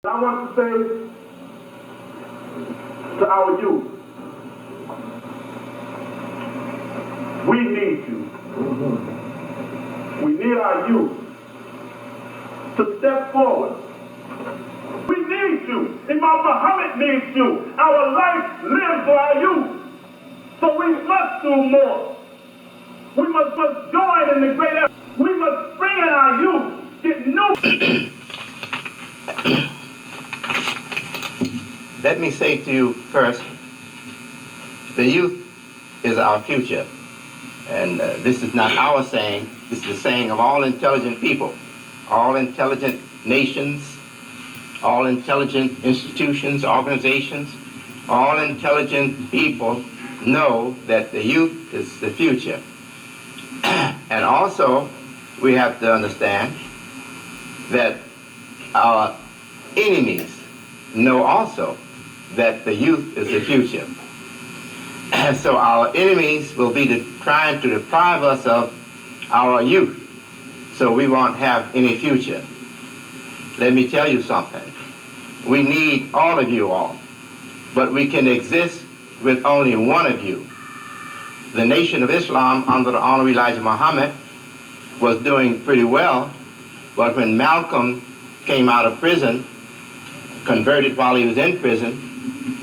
I want to say to our youth, we need you. We need our youth to step forward. We need you. Imam Muhammad needs you. Our life lives for our youth. So we must do more. We must join in the great effort. We must bring in our youth. Get new. Let me say to you first, the youth is our future. And this is not our saying, this is the saying of all intelligent people, all intelligent nations, all intelligent institutions, organizations, all intelligent people know that the youth is the future. And also, we have to understand that our enemies know also that the youth is the future. So our enemies will be trying to deprive us of our youth, so we won't have any future. Let me tell you something. We need all of you all, but we can exist with only one of you. The Nation of Islam under the Honorable Elijah Muhammad was doing pretty well, but when Malcolm came out of prison, converted while he was in prison,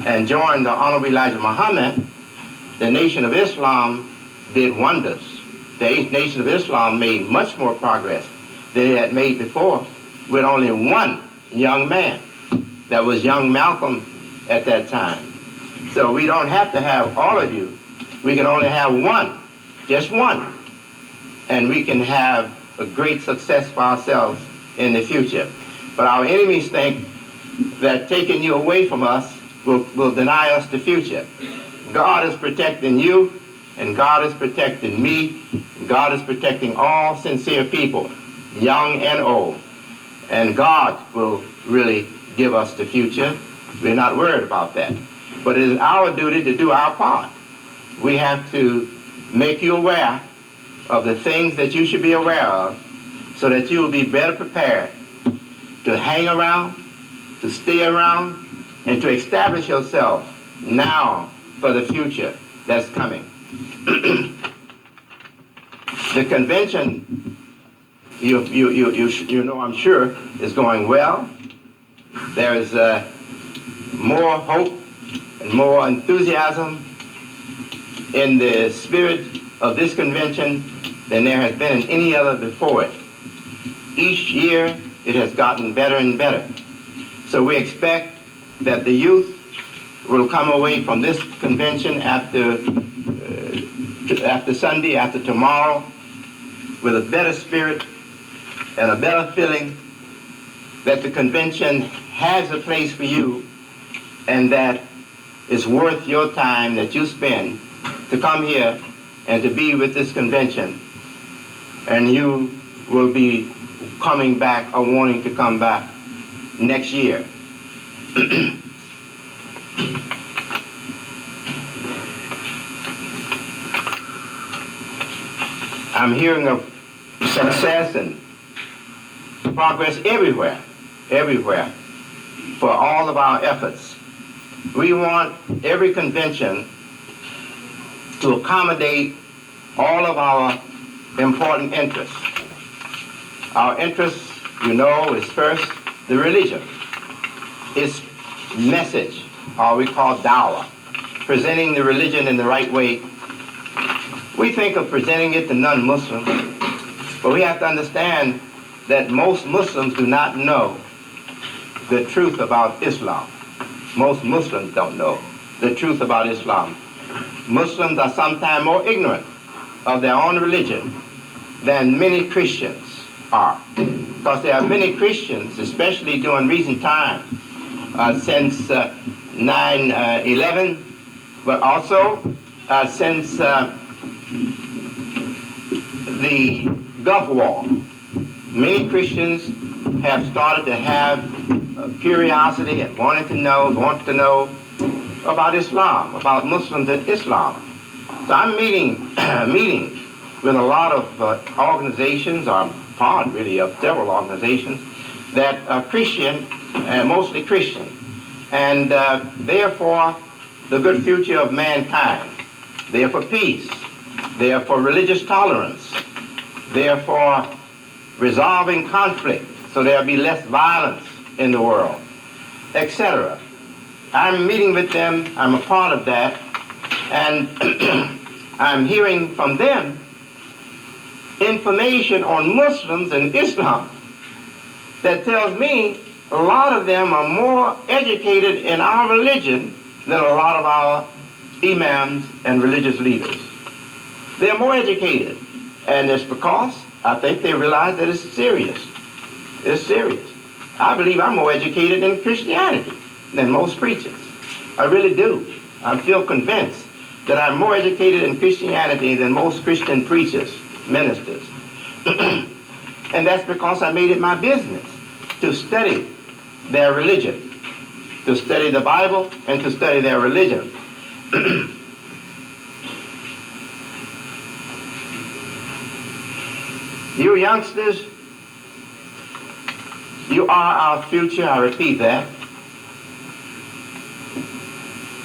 and joined the Honorable Elijah Muhammad, the Nation of Islam did wonders. The Nation of Islam made much more progress than it had made before with only one young man. That was young Malcolm at that time. So we don't have to have all of you. We can only have one, just one. And we can have a great success for ourselves in the future. But our enemies think that taking you away from us will deny us the future. God is protecting you, and God is protecting me. God is protecting all sincere people, young and old. And God will really give us the future. We're not worried about that. But it is our duty to do our part. We have to make you aware of the things that you should be aware of so that you will be better prepared to hang around, to stay around, and to establish yourself now for the future that's coming. The convention, you know, I'm sure, is going well. There is more hope and more enthusiasm in the spirit of this convention than there has been in any other before it. Each year it has gotten better and better. So we expect that the youth will come away from this convention after Sunday, after tomorrow, with a better spirit and a better feeling that the convention has a place for you and that it's worth your time that you spend to come here and to be with this convention. And you will be coming back or wanting to come back next year. I'm hearing of success and progress everywhere for all of our efforts. We want every convention to accommodate all of our important interests. Our interests, you know, is first the religion. Its message, or we call dawah, presenting the religion in the right way. We think of presenting it to non-Muslims, but we have to understand that most Muslims do not know the truth about Islam. Most Muslims don't know the truth about Islam. Muslims are sometimes more ignorant of their own religion than many Christians are. Because there are many Christians, especially during recent times, since 9/11, but also since the Gulf War. Many Christians have started to have curiosity and want to know about Islam, about Muslims and Islam. So I'm meeting with a lot of organizations, or part really of several organizations that are Christian, and mostly Christian. And they are for the good future of mankind. They are for peace. They are for religious tolerance. They are for resolving conflict so there'll be less violence in the world, etc. I'm meeting with them. I'm a part of that. And I'm hearing from them information on Muslims and Islam that tells me a lot of them are more educated in our religion than a lot of our imams and religious leaders. They're more educated, and it's because I think they realize that it's serious. It's serious. I believe I'm more educated in Christianity than most preachers. I really do. I feel convinced that I'm more educated in Christianity than most Christian preachers, ministers. And that's because I made it my business to study their religion, to study the Bible and to study their religion. You youngsters, you are our future, I repeat that.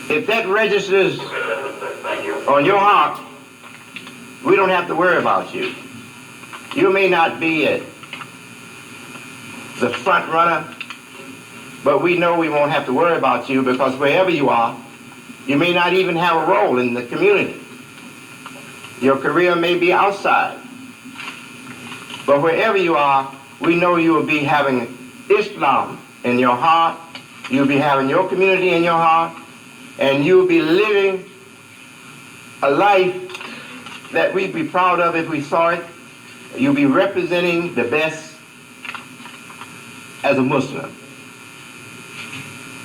If that registers on your heart, we don't have to worry about you. You may not be the front runner, but we know we won't have to worry about you, because wherever you are, you may not even have a role in the community. Your career may be outside. But wherever you are, we know you will be having Islam in your heart, you'll be having your community in your heart, and you'll be living a life that we'd be proud of if we saw it. You'll be representing the best as a Muslim.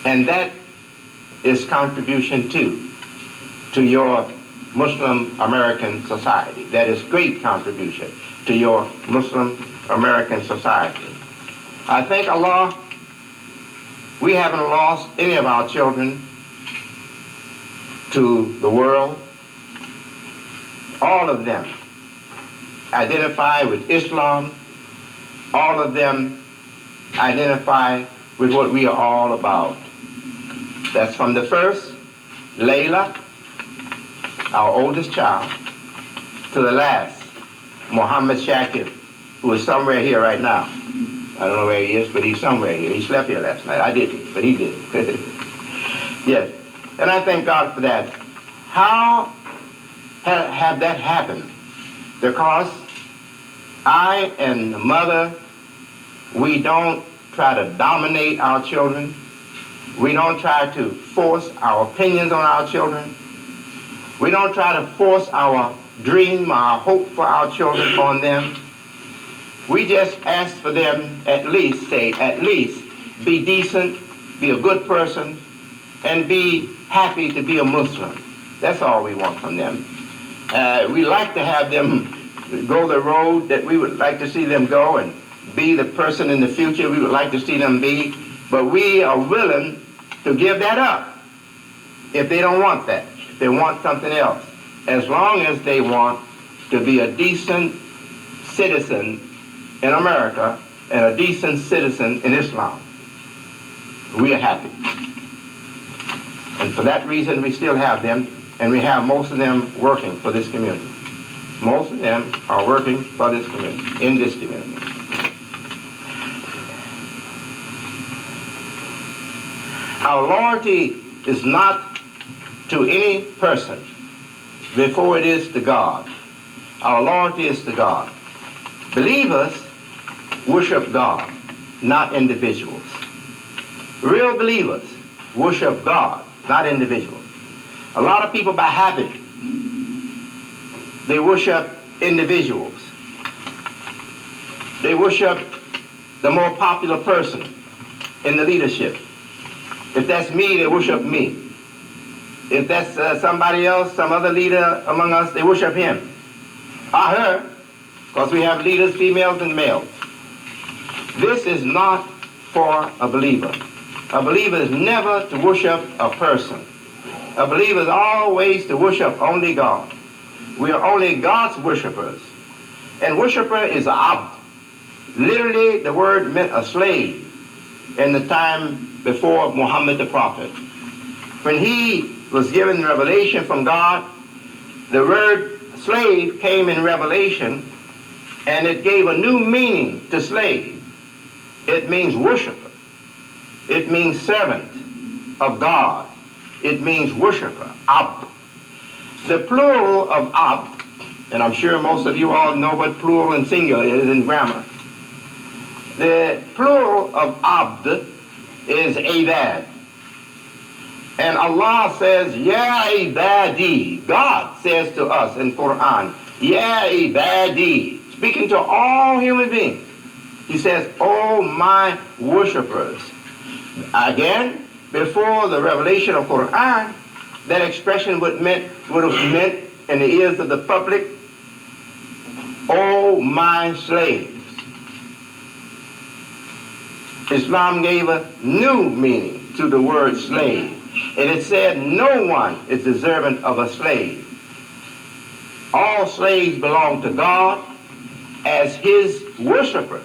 And that is contribution to your Muslim American society. That is great contribution to your Muslim American society. I thank Allah we haven't lost any of our children to the world. All of them identify with Islam. All of them identify with what we are all about. That's from the first, Layla, our oldest child, to the last, Muhammad Shakir, who is somewhere here right now. I don't know where he is, but he's somewhere here. He slept here last night. I didn't, but he did. Yes. And I thank God for that. How have that happened? Because I and the mother, we don't try to dominate our children. We don't try to force our opinions on our children. We don't try to force our dream, our hope for our children on them. We just ask for them at least be decent, be a good person, and be happy to be a Muslim. That's all we want from them. We like to have them go the road that we would like to see them go and be the person in the future we would like to see them be, but we are willing to give that up if they don't want that, if they want something else, as long as they want to be a decent citizen in America and a decent citizen in Islam. We are happy. And for that reason, we still have them, and we have most of them working for this community. Most of them are working for this community, in this community. Our loyalty is not to any person before it is to God. Our loyalty is to God. Believers worship God, not individuals. Real believers worship God, not individuals. A lot of people by habit, they worship individuals. They worship the more popular person in the leadership. If that's me, they worship me. If that's somebody else, some other leader among us, they worship him. Or her, because we have leaders, females and males. This is not for a believer. A believer is never to worship a person. A believer is always to worship only God. We are only God's worshipers. And worshiper is abd. Literally, the word meant a slave. in the time before Muhammad the prophet. When he was given revelation from God, the word slave came in Revelation, and it gave a new meaning to slave. It means worshiper. It means servant of God. It means worshiper, abd. The plural of abd, and I'm sure most of you all know what plural and singular is in grammar. The plural of abd is ibad. And Allah says, Ya ibadi. God says to us in Quran, Ya ibadi. Speaking to all human beings. He says, oh my worshippers. Again, before the revelation of Quran, that expression would have meant in the ears of the public, oh my slaves. Islam gave a new meaning to the word slave. And it said no one is deserving of a slave. All slaves belong to God as his worshipers,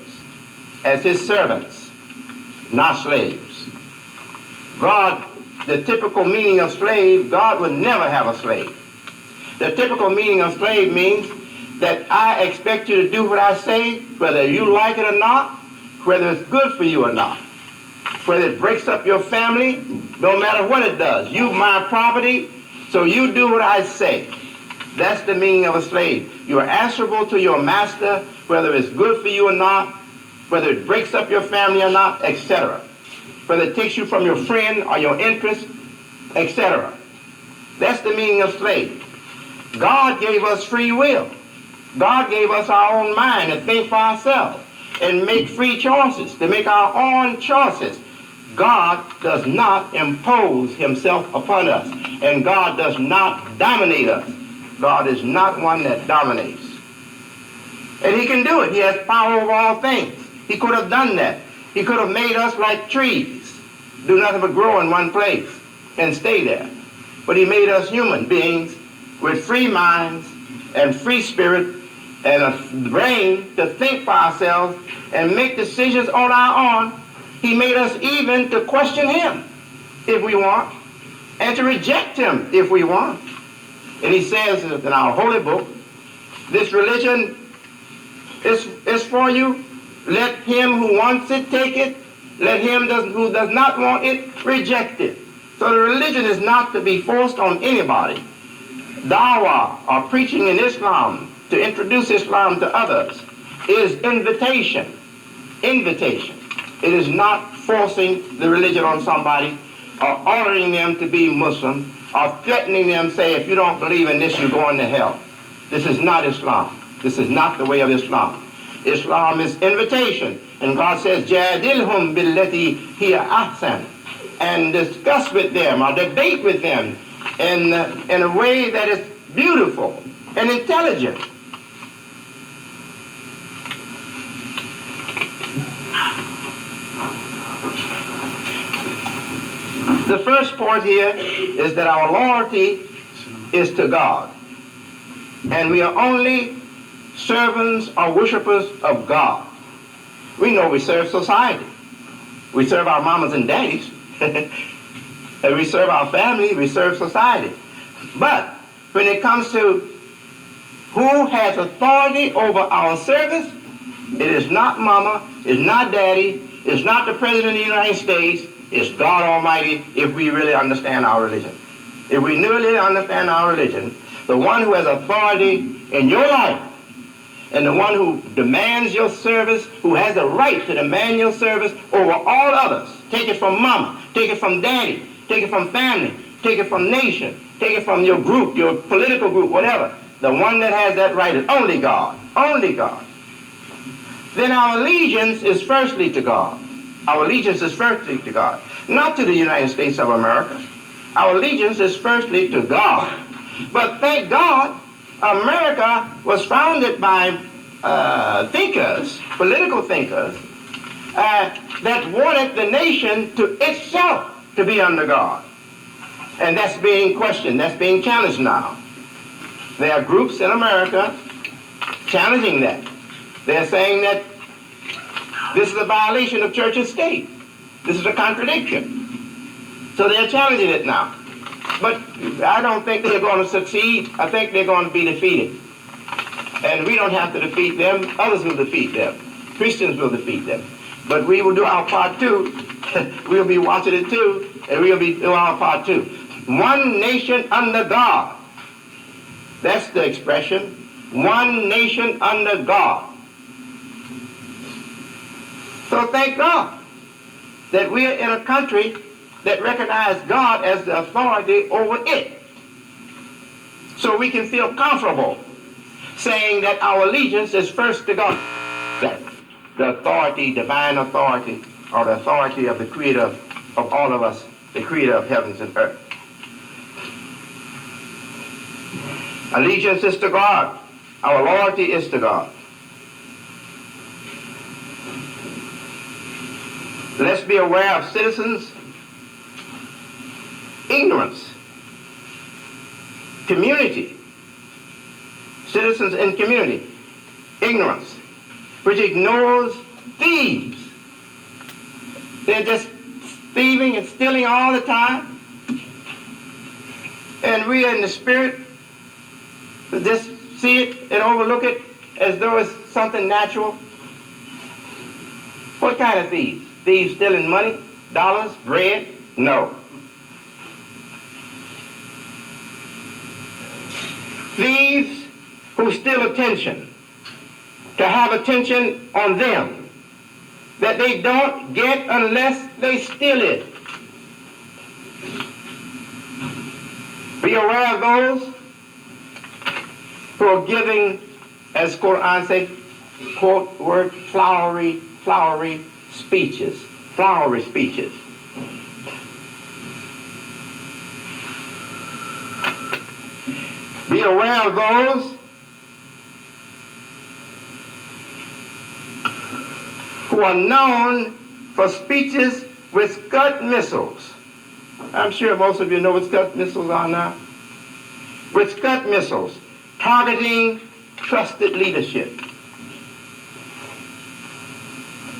as his servants, not slaves. God, the typical meaning of slave, God would never have a slave. The typical meaning of slave means that I expect you to do what I say, whether you like it or not, whether it's good for you or not, whether it breaks up your family, no matter what it does. You my property, so you do what I say. That's the meaning of a slave. You are answerable to your master, whether it's good for you or not, whether it breaks up your family or not, etc. Whether it takes you from your friend or your interest, etc. That's the meaning of slave. God gave us free will. God gave us our own mind to think for ourselves and make free choices, to make our own choices. God does not impose himself upon us, and God does not dominate us. God is not one that dominates. And he can do it. He has power over all things. He could have done that. He could have made us like trees, do nothing but grow in one place and stay there. But he made us human beings with free minds and free spirit and a brain to think for ourselves and make decisions on our own. He made us even to question him if we want, and to reject him if we want. And he says in our holy book, this religion is for you. Let him who wants it take it. Let him who does not want it reject it. So the religion is not to be forced on anybody. Dawah, or preaching in Islam, to introduce Islam to others, is invitation. Invitation. It is not forcing the religion on somebody or ordering them to be Muslim or threatening them, say, if you don't believe in this, you're going to hell. This is not Islam. This is not the way of Islam. Islam is invitation. And God says, Jadilhum billati hiya ahsan. And discuss with them or debate with them in a way that is beautiful and intelligent. The first point here is that our loyalty is to God. And we are only servants or worshipers of God. We know we serve society. We serve our mamas and daddies. And we serve our family, we serve society. But when it comes to who has authority over our service, it is not mama, it's not daddy, it's not the President of the United States, it's God Almighty if we really understand our religion. If we really understand our religion, the one who has authority in your life and the one who demands your service, who has the right to demand your service over all others, take it from mama, take it from daddy, take it from family, take it from nation, take it from your group, your political group, whatever. The one that has that right is only God. Only God. Then our allegiance is firstly to God. Our allegiance is firstly to God, not to the United States of America. Our allegiance is firstly to God. But thank God, America was founded by thinkers, political thinkers, that wanted the nation to itself to be under God. And that's being questioned, that's being challenged now. There are groups in America challenging that. They're saying that this is a violation of church and state. This is a contradiction. So they're challenging it now. But I don't think they're going to succeed. I think they're going to be defeated. And we don't have to defeat them. Others will defeat them. Christians will defeat them. But we will do our part too. We'll be watching it too. And we'll be doing our part too. One nation under God. That's the expression. One nation under God. So thank God that we are in a country that recognizes God as the authority over it. So we can feel comfortable saying that our allegiance is first to God. That the authority, divine authority, or the authority of the Creator of all of us, the Creator of heavens and earth. Allegiance is to God. Our loyalty is to God. Let's be aware of citizens' ignorance. Community. Citizens in community. Ignorance. Which ignores thieves. They're just thieving and stealing all the time. And we in the spirit just see it and overlook it as though it's something natural. What kind of thieves? Thieves stealing money, dollars, bread? No. Thieves who steal attention, to have attention on them, that they don't get unless they steal it. Be aware of those who are giving, as Quran says, quote, word, flowery speeches. Flowery speeches. Be aware of those who are known for speeches with Scud missiles. I'm sure most of you know what Scud missiles are now. With Scud missiles, targeting trusted leadership.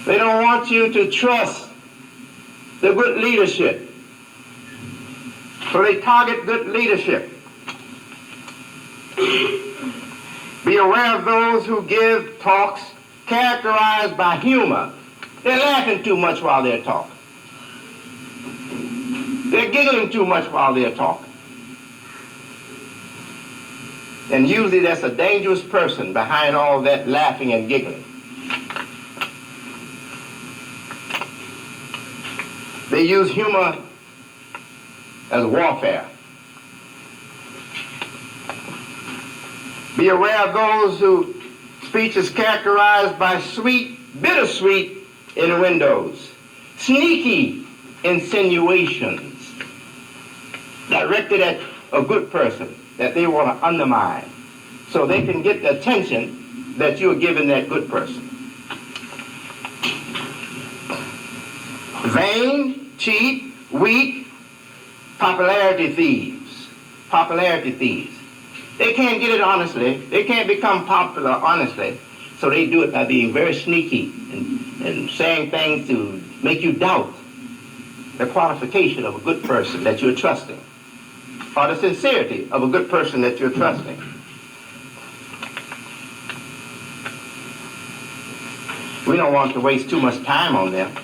They don't want you to trust the good leadership. So they target good leadership. Be aware of those who give talks characterized by humor. They're laughing too much while they're talking. They're giggling too much while they're talking. And usually that's a dangerous person behind all that laughing and giggling. They use humor as warfare. Be aware of those whose speech is characterized by sweet, bittersweet innuendos, sneaky insinuations directed at a good person that they want to undermine so they can get the attention that you're giving that good person. Vain, cheap, weak, popularity thieves. Popularity thieves. They can't get it honestly. They can't become popular honestly. So they do it by being very sneaky and saying things to make you doubt the qualification of a good person that you're trusting, or the sincerity of a good person that you're trusting. We don't want to waste too much time on them.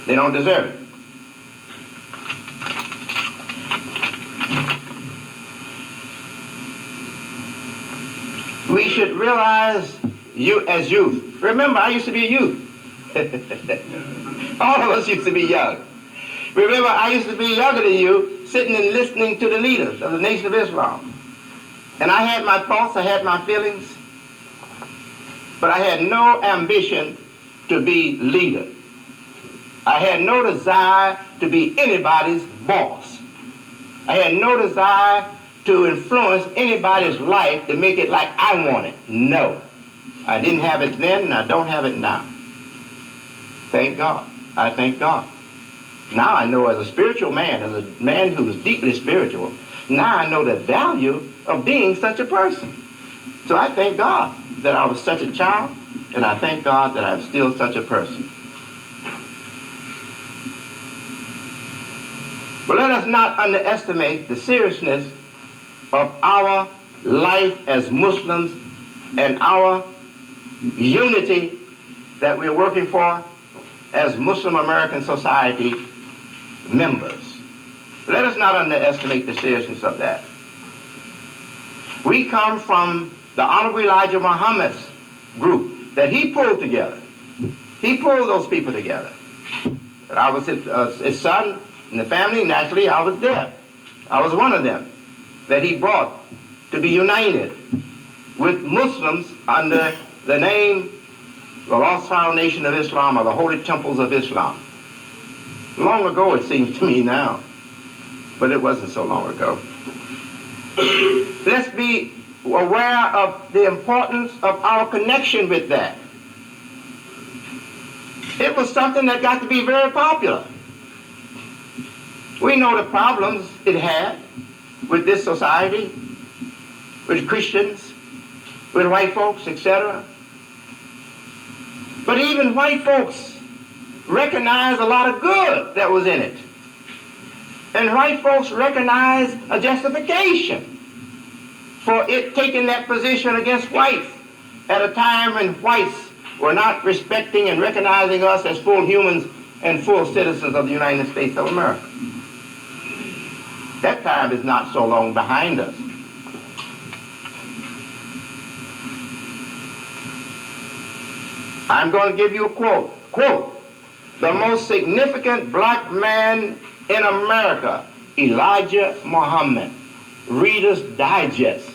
They don't deserve it. We should realize you as youth. Remember, I used to be a youth. All of us used to be young. Remember, I used to be younger than you, sitting and listening to the leaders of the Nation of Islam. And I had my thoughts, I had my feelings, but I had no ambition to be leader. I had no desire to be anybody's boss. I had no desire to influence anybody's life to make it like I want it. No. I didn't have it then, and I don't have it now. Thank God. I thank God. Now I know as a spiritual man, as a man who is deeply spiritual, now I know the value of being such a person. So I thank God that I was such a child, and I thank God that I'm still such a person. But let us not underestimate the seriousness of our life as Muslims and our unity that we're working for as Muslim American Society members. Let us not underestimate the seriousness of that. We come from the Honorable Elijah Muhammad's group that he pulled together. He pulled those people together. And I was his son in the family. Naturally, I was there. I was one of them that he brought to be united with Muslims under the name the Lost Foundation of Islam, or the Holy Temples of Islam. Long ago, it seems to me now, but it wasn't so long ago. Let's be aware of the importance of our connection with that. It was something that got to be very popular. We know the problems it had with this society, with Christians, with white folks, etc. But even white folks recognize a lot of good that was in it. And white folks recognize a justification for it taking that position against whites at a time when whites were not respecting and recognizing us as full humans and full citizens of the United States of America. That time is not so long behind us. I'm going to give you a quote. Quote, "The most significant black man in America, Elijah Muhammad, Reader's Digest,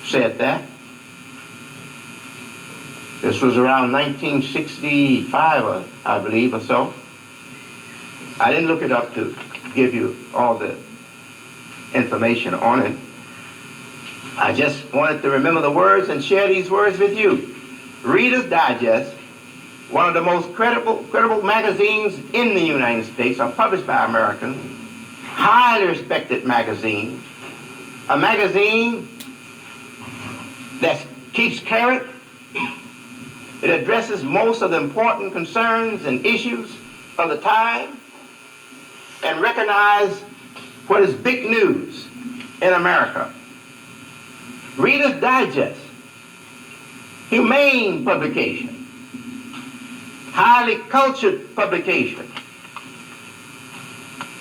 said that." This was around 1965, I believe, or so. I didn't look it up to give you all the information on it. I just wanted to remember the words and share these words with you. Reader's Digest, one of the most credible magazines in the United States, are published by Americans, highly respected magazine, a magazine that keeps current. It addresses most of the important concerns and issues of the time and recognize what is big news in America. Reader's Digest, humane publication, highly cultured publication,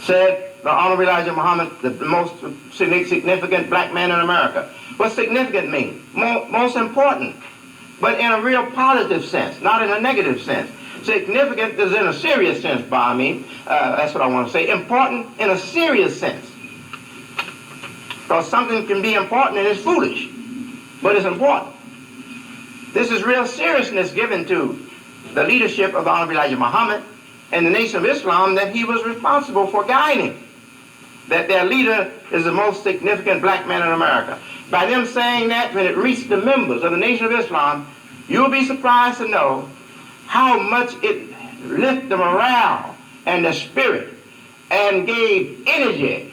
said the Honorable Elijah Muhammad, the most significant black man in America. What significant mean? Most important, but in a real positive sense, not in a negative sense. Significant is in a serious sense, that's what I want to say. Important in a serious sense. Because something can be important and it's foolish, but it's important. This is real seriousness given to the leadership of the Honorable Elijah Muhammad and the Nation of Islam that he was responsible for guiding. That their leader is the most significant black man in America. By them saying that, when it reached the members of the Nation of Islam, you'll be surprised to know how much it lifted the morale and the spirit and gave energy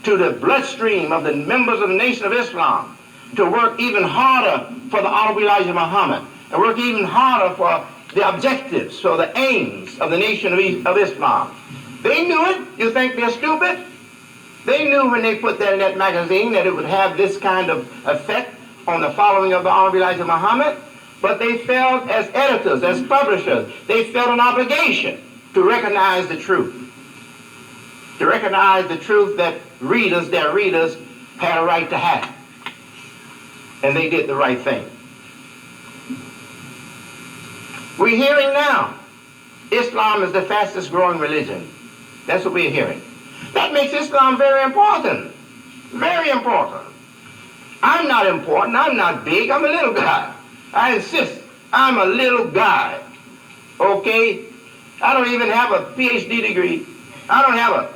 to the bloodstream of the members of the Nation of Islam to work even harder for the Honorable Elijah Muhammad and work even harder for the objectives, for the aims of the Nation of Islam. They knew it. You think they're stupid? They knew when they put that in that magazine that it would have this kind of effect on the following of the Honorable Elijah Muhammad, but they felt as editors, as publishers, they felt an obligation to recognize the truth. To recognize the truth that readers, their readers, had a right to have. And they did the right thing. We're hearing now, Islam is the fastest growing religion. That's what we're hearing. That makes Islam very important. Very important. I'm not important. I'm not big. I'm a little guy. I insist. I'm a little guy. Okay? I don't even have a PhD degree. I don't have a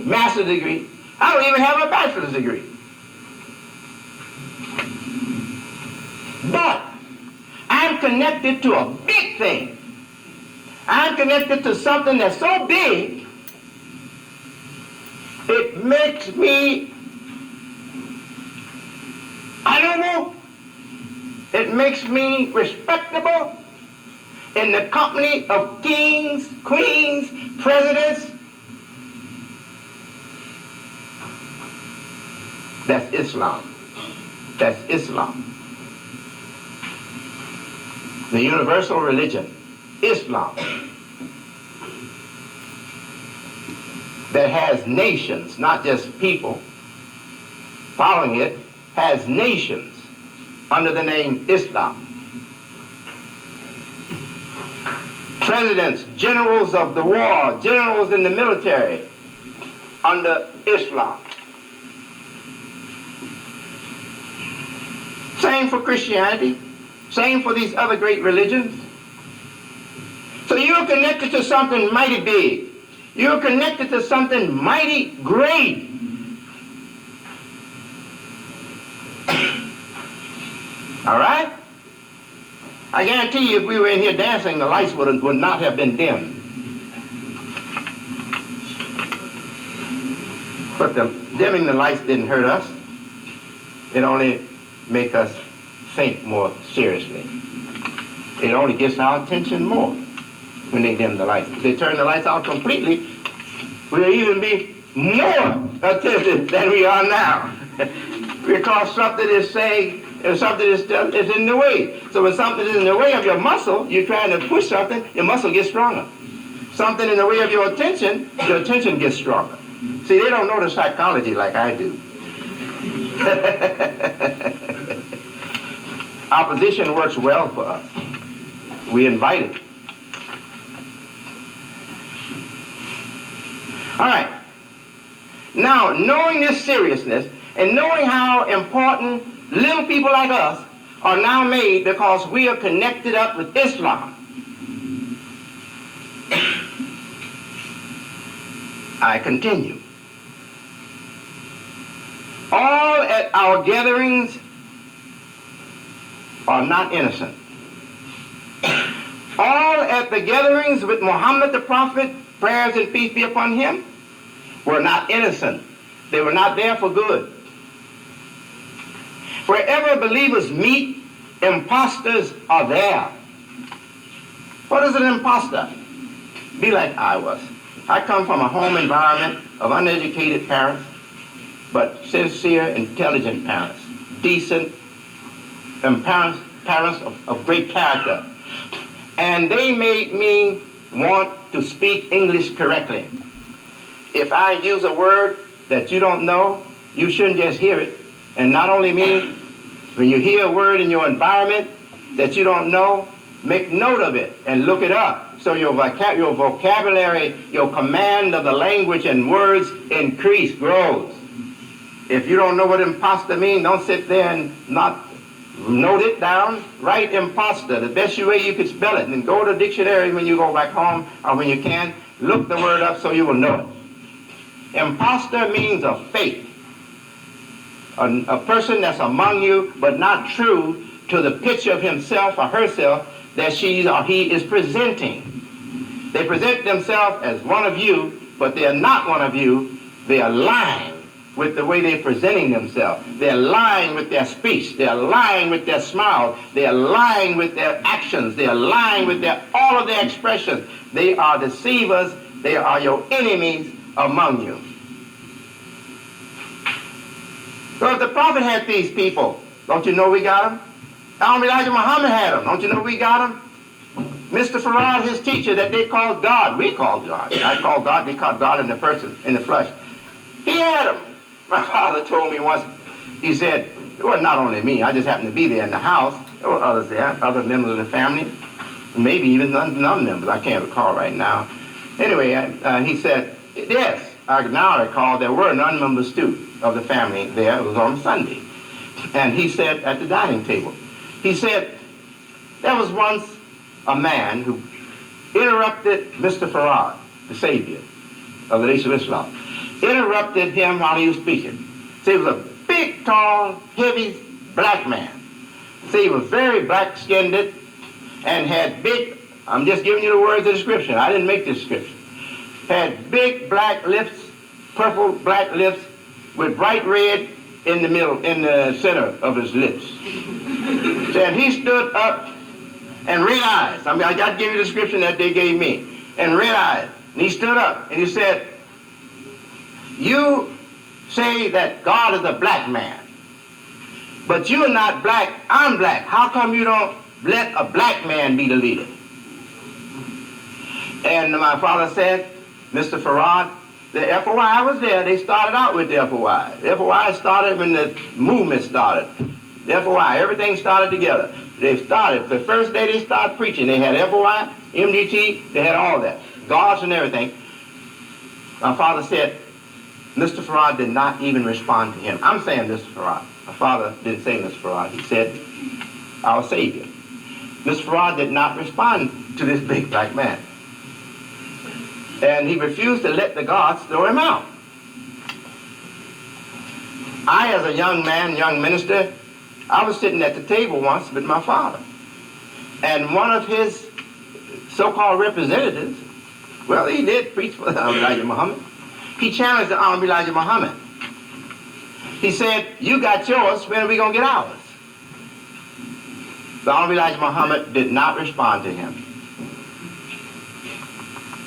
master's degree. I don't even have a bachelor's degree. But I'm connected to a big thing. I'm connected to something that's so big, it makes me, I don't know, it makes me respectable in the company of kings, queens, presidents, That's Islam. That's Islam. The universal religion, Islam, that has nations, not just people following it, has nations under the name Islam. Presidents, generals of the war, generals in the military under Islam. Same for Christianity, same for these other great religions. So you're connected to something mighty big. You're connected to something mighty great. All right? I guarantee you if we were in here dancing, the lights would not have been dimmed. But dimming the lights didn't hurt us. It only make us think more seriously. It only gets our attention more when they dim the lights. If they turn the lights out completely, we'll even be more attentive than we are now. Because something is saying, and something is in the way. So when something is in the way of your muscle, you're trying to push something, your muscle gets stronger. Something in the way of your attention gets stronger. See, they don't know the psychology like I do. Opposition works well for us. We invite it. All right. Now, knowing this seriousness and knowing how important little people like us are now made because we are connected up with Islam, I continue. All at our gatherings are not innocent. All at the gatherings with Muhammad the Prophet, prayers and peace be upon him, were not innocent. They were not there for good. Wherever believers meet, imposters are there. What is an imposter? Be like I was. I come from a home environment of uneducated parents, but sincere, intelligent parents, decent, and parents of great character. And they made me want to speak English correctly. If I use a word that you don't know, you shouldn't just hear it. And not only me, when you hear a word in your environment that you don't know, make note of it and look it up. So your vocabulary, your command of the language and words grows. If you don't know what imposter means, don't sit there and not note it down. Write imposter, the best way you could spell it. And go to the dictionary when you go back home or when you can. Look the word up so you will know it. Imposter means a fake. A person that's among you but not true to the picture of himself or herself that she or he is presenting. They present themselves as one of you, but they are not one of you. They are lying with the way they're presenting themselves. They're lying with their speech. They're lying with their smile. They're lying with their actions. They're lying with all of their expressions. They are deceivers. They are your enemies among you. So if the prophet had these people, don't you know we got them? Elijah Muhammad had them. Don't you know we got them? Mr. Farad, his teacher that they called God. We called God. I call God. They called God in the person, in the flesh. He had them. My father told me once, he said, it was not only me. I just happened to be there in the house. There were others there, other members of the family, maybe even non-members. I can't recall right now. Anyway, he said, yes, I now recall there were non-members too of the family there. It was on Sunday. And he said at the dining table, he said, there was once a man who interrupted Mr. Farad, the savior of the Nation of Islam, interrupted him while he was speaking. See, he was a big, tall, heavy black man. See, he was very black-skinned and had big, I'm just giving you the words of description. I didn't make this description. Had big black lips, purple black lips, with bright red in the middle, in the center of his lips. And he stood up and red eyes. I mean, I got to give you the description that they gave me. And red eyes. And he stood up and he said, you say that God is a black man. But you're not black, I'm black. How come you don't let a black man be the leader? And my father said, Mr. Farad, the FOI was there. They started out with the FOI. The FOI started when the movement started. The FOI, everything started together. They started, the first day they started preaching, they had FOI, MDT, they had all that. Guards and everything. My father said, Mr. Farad did not even respond to him. I'm saying Mr. Farad. My father didn't say Mr. Farad. He said, our Savior. Mr. Farad did not respond to this big black man. And he refused to let the guards throw him out. I, as a young man, young minister, I was sitting at the table once with my father. And one of his so-called representatives, well, he did preach for Elijah Muhammad. He challenged the Honorable Elijah Muhammad. He said, you got yours, when are we going to get ours? The Honorable Elijah Muhammad did not respond to him.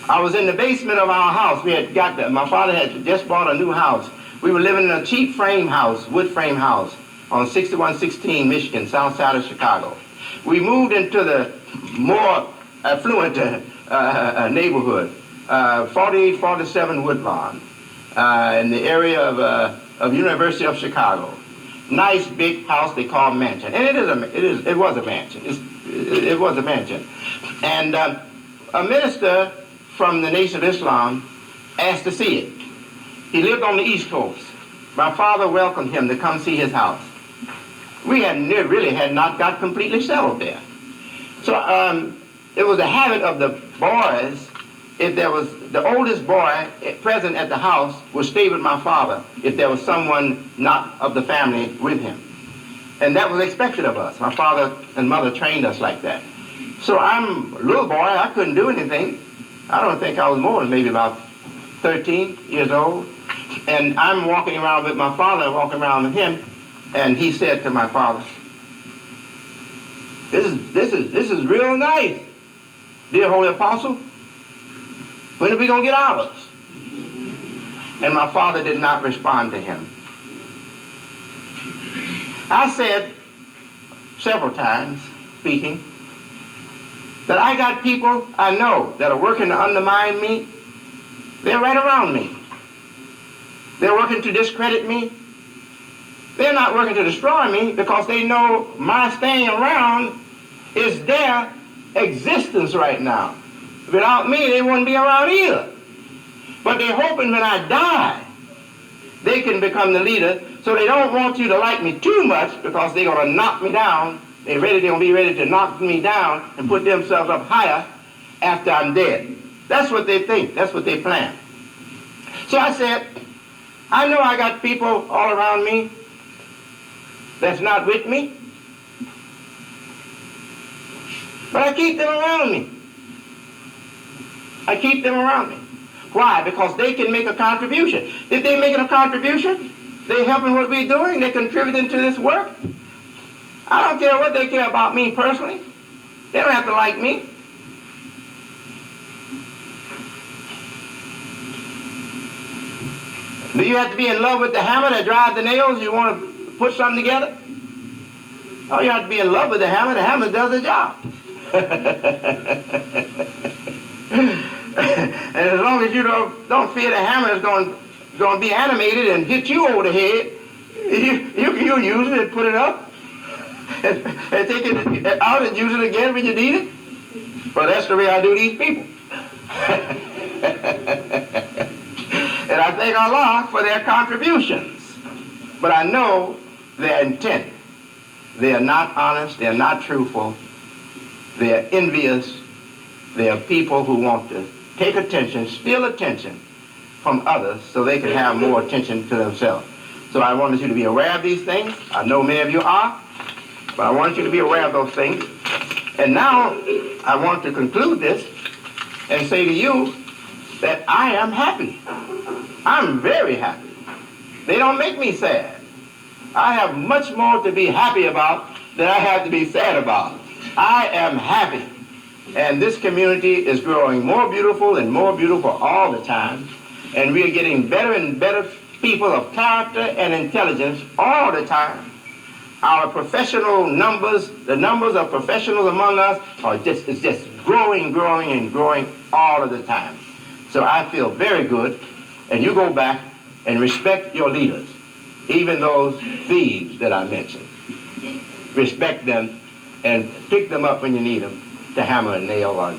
I was in the basement of our house. My father had just bought a new house. We were living in a cheap frame house, wood frame house, on 6116 Michigan, south side of Chicago. We moved into the more affluent neighborhood, 4847 Woodlawn, in the area of University of Chicago. Nice big house they call mansion, and it was a mansion. It was a mansion, and a minister from the Nation of Islam asked to see it. He lived on the East Coast. My father welcomed him to come see his house. We really had not got completely settled there. So it was a habit of the boys, if there was the oldest boy present at the house would stay with my father if there was someone not of the family with him. And that was expected of us. My father and mother trained us like that. So I'm a little boy, I couldn't do anything. I don't think I was more than maybe about 13 years old. And I'm walking around with my father, walking around with him, and he said to my father, this is real nice, dear Holy Apostle. When are we going to get ours? And my father did not respond to him. I said several times, speaking, that I got people I know that are working to undermine me. They're right around me. They're working to discredit me. They're not working to destroy me because they know my staying around is their existence right now. Without me, they wouldn't be around either. But they're hoping when I die, they can become the leader, so they don't want you to like me too much because they're going to knock me down. They're going to be ready to knock me down and put themselves up higher after I'm dead. That's what they think. That's what they plan. So I said, I know I got people all around me that's not with me, but I keep them around me. I keep them around me. Why? Because they can make a contribution. If they're making a contribution, they're helping what we're doing, they're contributing to this work. I don't care what they care about me personally. They don't have to like me. Do you have to be in love with the hammer that drives the nails? You want to put something together? Oh, you have to be in love with the hammer. The hammer does the job. And as long as you don't fear the hammer is going to be animated and hit you over the head, you use it and put it up and take it out and use it again when you need it. Well, that's the way I do these people. And I thank Allah for their contributions. But I know their intent. They are not honest. They are not truthful. They are envious. They are people who want to take attention, steal attention from others so they can have more attention to themselves. So I wanted you to be aware of these things. I know many of you are, but I want you to be aware of those things. And now I want to conclude this and say to you that I am happy. I'm very happy. They don't make me sad. I have much more to be happy about than I have to be sad about. I am happy. And this community is growing more beautiful and more beautiful all the time. And we are getting better and better people of character and intelligence all the time. Our professional numbers, the numbers of professionals among us is just growing, growing, and growing all of the time. So I feel very good, and you go back and respect your leaders, even those thieves that I mentioned. Respect them and pick them up when you need them to hammer a nail or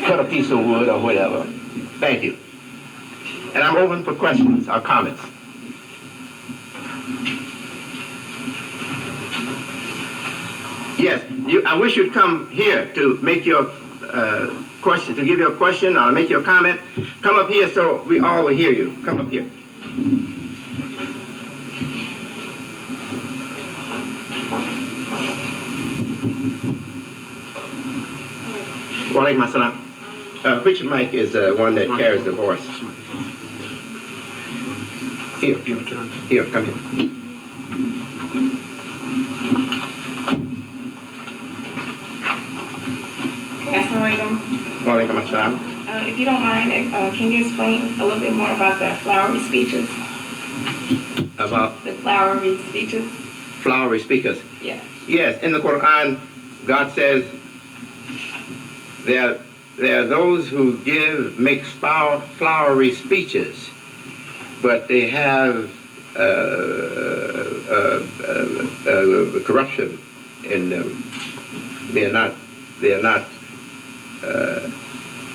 cut a piece of wood or whatever. Thank you. And I'm open for questions or comments. Yes, I wish you'd come here to make your question, to give your question or make your comment. Come up here so we all will hear you. Come up here. Walaikum assalam. Which mic is one that carries the voice? Here, come here. Walaikum assalam. If you don't mind, can you explain a little bit more about the flowery speeches? About the flowery speeches? Flowery speakers? Yes. Yes, in the Quran, God says there are those who make flowery speeches, but they have corruption in them. They're not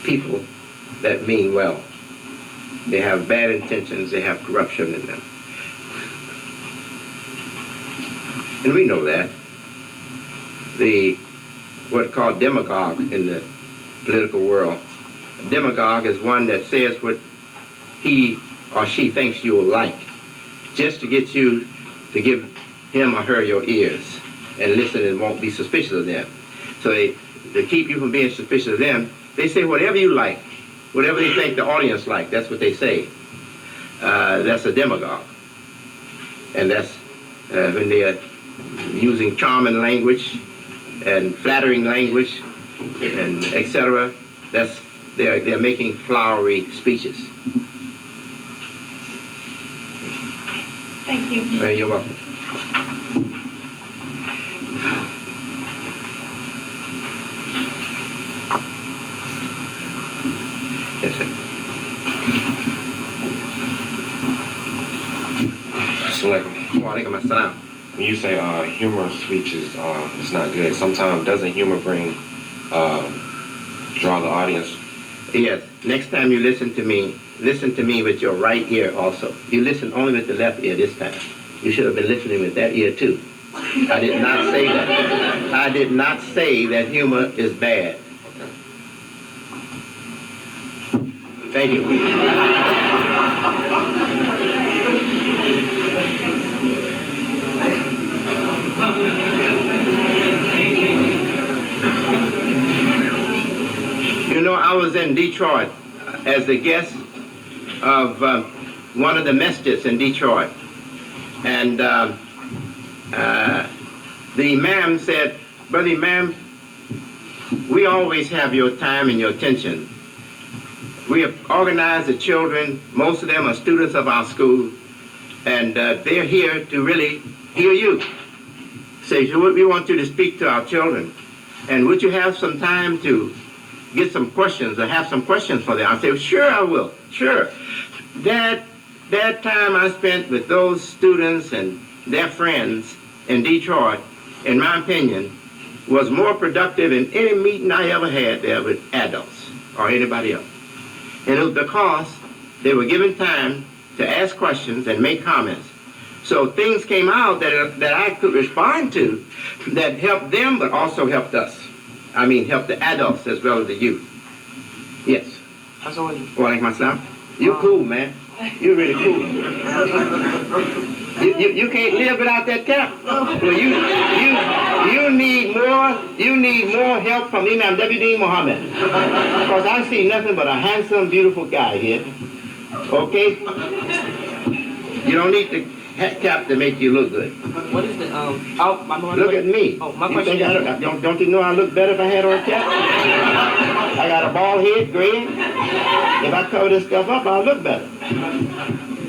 people that mean well. They have bad intentions. They have corruption in them. And we know that. What's called demagogue in the political world. A demagogue is one that says what he or she thinks you will like, just to get you to give him or her your ears and listen and won't be suspicious of them. So to keep you from being suspicious of them, they say whatever you like, whatever they think the audience like, that's what they say. That's a demagogue. And that's when they are using charming language and flattering language and etc. They're making flowery speeches. Thank you. You're welcome. Yes, sir. Walaikum assalam. When you say humor speech is not good, sometimes doesn't humor draw the audience? Yes. Next time you listen to me with your right ear also. You listen only with the left ear this time. You should have been listening with that ear too. I did not say that. I did not say that humor is bad. Thank you. You know, I was in Detroit as the guest of one of the masjids in Detroit. And the imam said, "Brother Imam, we always have your time and your attention. We have organized the children, most of them are students of our school, and they're here to really hear you. So we want you to speak to our children. And would you have some time to get some questions or have some questions for them?" I said, "Sure, I will. Sure." That time I spent with those students and their friends in Detroit, in my opinion, was more productive than any meeting I ever had there with adults or anybody else. And it was because they were given time to ask questions and make comments. So things came out that I could respond to that helped them but also helped us. I mean, helped the adults as well as the youth. Yes. Walaikum assalam. You cool, man. You're really cool. You can't live without that cap. Well, you need more help from Imam W.D. Muhammad. Because I see nothing but a handsome, beautiful guy here. Okay? You don't need the cap to make you look good. What is the Look at me. Oh, my you question think don't you know I look better if I had on a cap? I got a bald head, gray. If I cover this stuff up, I'll look better.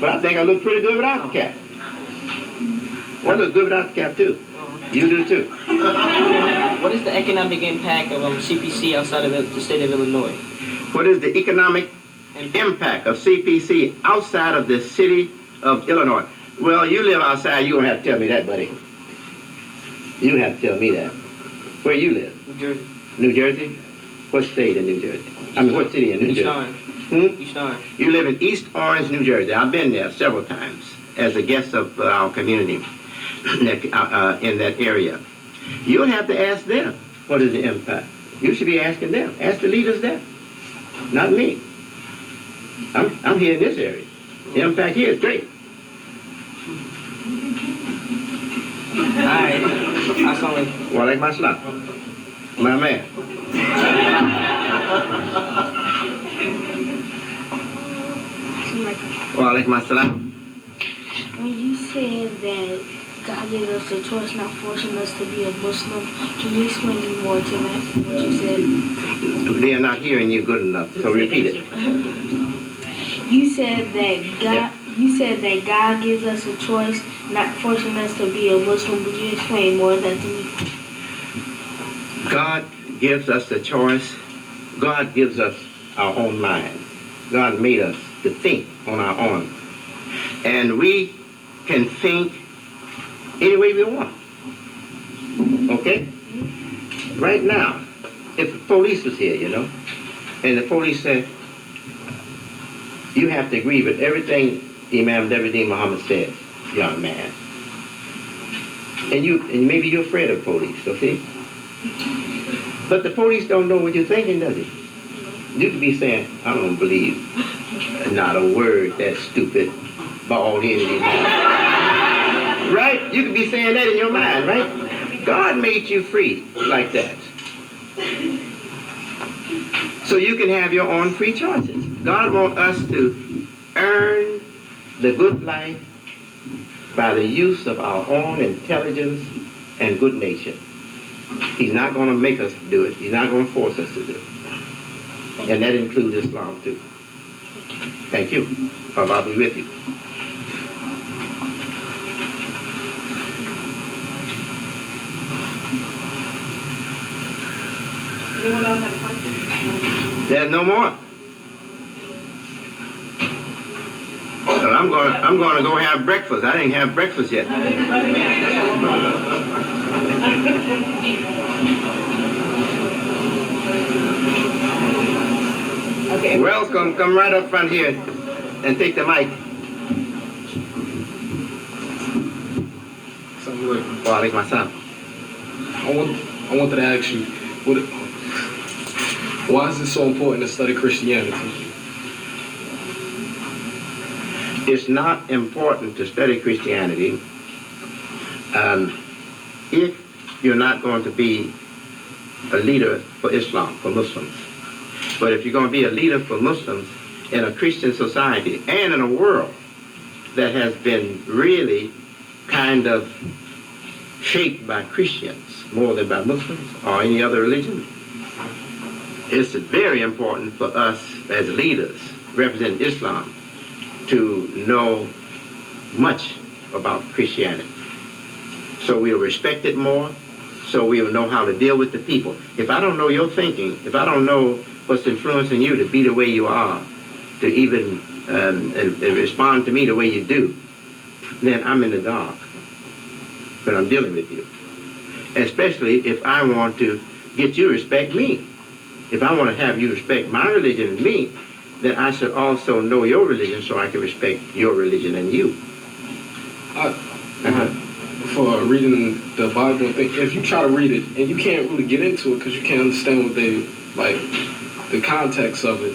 But I think I look pretty good without the cap. I look good without the cap too. You do too. What is the economic impact of CPC outside of the state of Illinois? What is the economic impact of CPC outside of the city of Illinois? Well, you live outside, you don't have to tell me that, buddy. You don't have to tell me that. Where you live? New Jersey. New Jersey? What state in New Jersey? I mean, what city in New East Jersey? Orange. Hmm? East Orange. You live in East Orange, New Jersey. I've been there several times as a guest of our community in that area. You'll have to ask them what is the impact. You should be asking them. Ask the leaders there, not me. I'm here in this area. The impact here is great. Alright. Assalamualaikum. Walaikum assalam. My man. Walaikum assalam. When you said that God gave us a choice, not forcing us to be a Muslim, can you explain more to that? What you said? They are not hearing you good enough, so repeat it. You said that God. You said that God gives us a choice, not forcing us to be a Muslim. Would you explain more of that to me? God gives us the choice. God gives us our own mind. God made us to think on our own. And we can think any way we want. Okay? Right now, if the police was here, and the police said, you have to agree with everything Imam David Muhammad said, young man. And maybe you're afraid of police, okay? But the police don't know what you're thinking, does it? You could be saying, I don't believe not a word that stupid, bald-headed Imam. Right? You could be saying that in your mind, right? God made you free like that. So you can have your own free choices. God wants us to earn the good life by the use of our own intelligence and good nature. He's not going to make us do it. He's not going to force us to do it. And that includes Islam too. Thank you. Allah be with you. Anyone else have a question? There's no more. Well, I'm going to go have breakfast. I didn't have breakfast yet. Okay. Welcome. Come right up front here and take the mic. Walaikum assalam. I wanted to ask you, why is it so important to study Christianity? It's not important to study Christianity if you're not going to be a leader for Islam, for Muslims. But if you're going to be a leader for Muslims in a Christian society and in a world that has been really kind of shaped by Christians more than by Muslims or any other religion, it's very important for us as leaders representing Islam to know much about Christianity. So we'll respect it more, so we'll know how to deal with the people. If I don't know your thinking, if I don't know what's influencing you to be the way you are, to even and respond to me the way you do, then I'm in the dark when I'm dealing with you. Especially if I want to get you to respect me. If I want to have you respect my religion and me, then I should also know your religion so I can respect your religion and you. For reading the Bible and thing, if you try to read it and you can't really get into it because you can't understand what they, like, the context of it.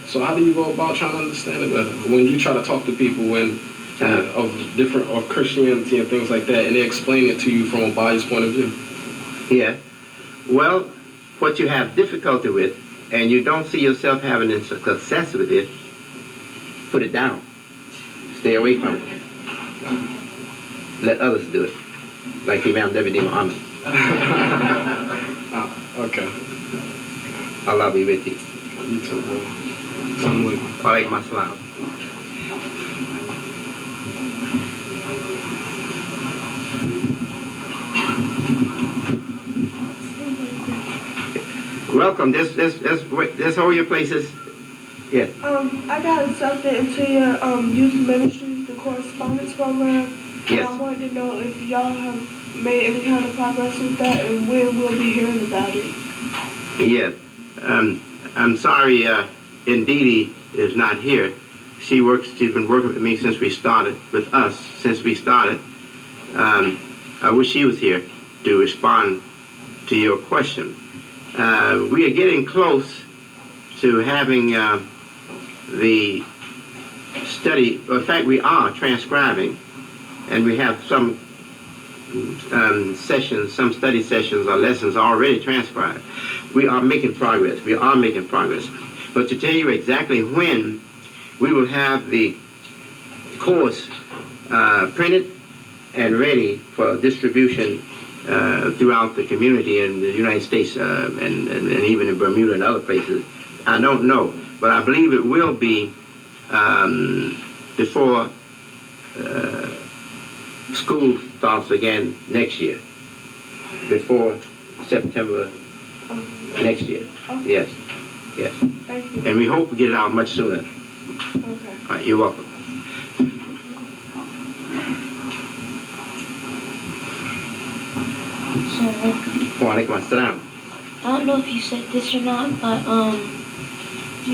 So how do you go about trying to understand it better? When you try to talk to people of Christianity and things like that, and they explain it to you from a biased point of view. Yeah. Well, what you have difficulty with, and you don't see yourself having success with it, put it down. Stay away from it. Let others do it. Like Imam David Muhammad. Okay. Allah be with you. You too, bro. Walaikum assalam. Welcome. Just hold your places. Yes. I got accepted into your youth ministry, the correspondence program. And Yes. I wanted to know if y'all have made any kind of progress with that and when we'll be hearing about it. Yes. I'm sorry, Ndidi is not here. She's been working with me since we started, with us since we started. I wish she was here to respond to your question. We are getting close to having the study. In fact, we are transcribing, and we have some sessions, some study sessions or lessons already transcribed. We are making progress. We are making progress. But to tell you exactly when we will have the course printed and ready for distribution throughout the community in the United States and even in Bermuda and other places, I don't know. But I believe it will be before school starts again next year, before September next year. Yes, yes. Thank you. And we hope to get it out much sooner. Okay. All right, you're welcome. So, Walaikum assalam. I don't know if you said this or not, but